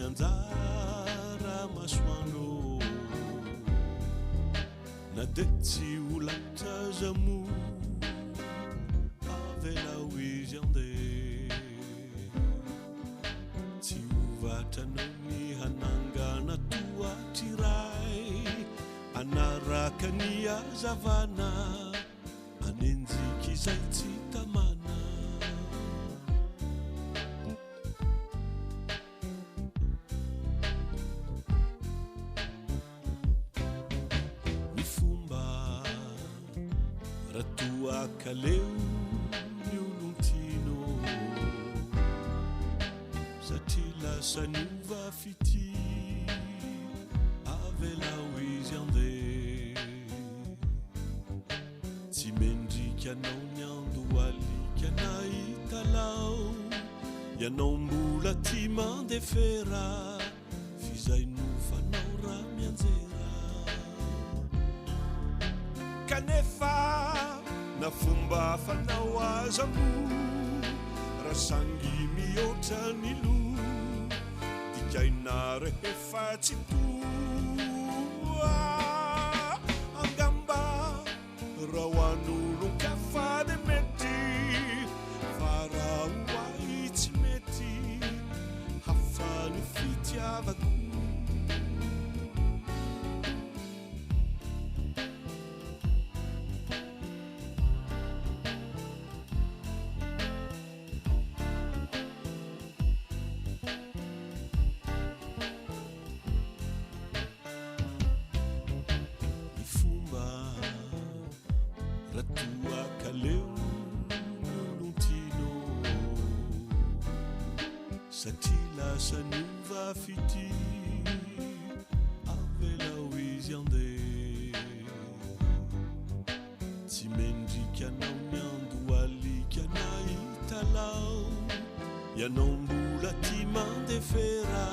anjara masoandro na de tsy ho latra zamo avela ho izy andeha tsy hovatranao ny hanangana toatriray anaraka ny azavana anenjiky izay tsy tamana ny fomba ratoakaleo ny olontino satria lasa niova fity avela ho izy andeha tsy mendrika anao ny ando alika nahitalao ianao mbola ty mandefera fizay nofanao raha mianjera kanefa na fomba fanao azamo rasangy mihoatra ny lo dikaina rehefa tsy toa angamba raha hoan'olon-kafa de mety fa raha hoahy tsy mety hafa ny fitiavako lasa niova fity avela ho izy andeha tsy mendrika anao ny ando alika nahitalao ianao mbola ty mandefera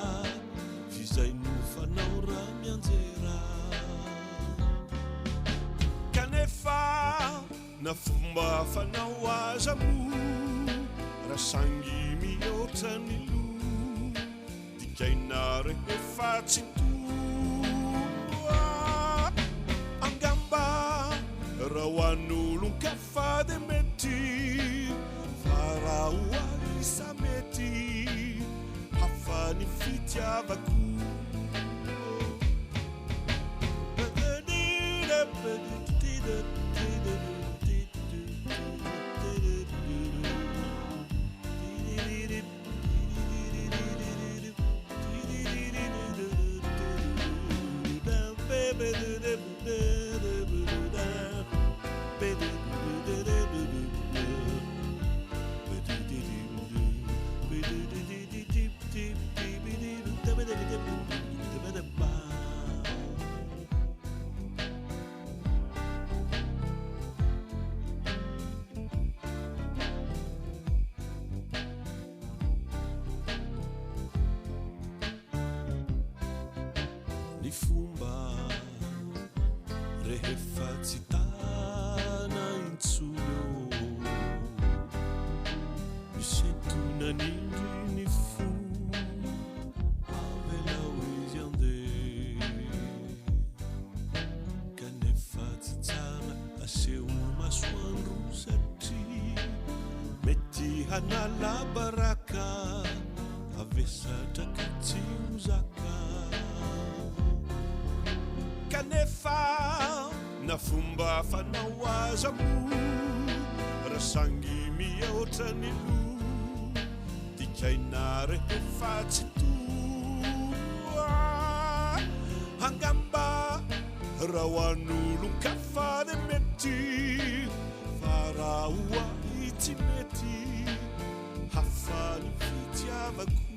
fizay nofanao raha mianjera kanefa na fomba fanao azamo rasangy mihoatra ny lo dikaina rehefa tsy toa angamba raha hoan'olon-kafa de mety fa raha hoahy sa mety hafa ny fitiavako ny fomba rehefa tsy tana intsono misentonan'indry ny fo avela ho izy andeha kanefa tsy tsara aseho masoandro satria mety hanala baraka avesatraka tsy hozaka kanefa na fomba fanao azamo rasangy mihoatra ny lo dikaina rehefa tsy toa angamba raha hoan'olon-kafa de mety fa raha hoahy tsy mety hafa ny fitiavako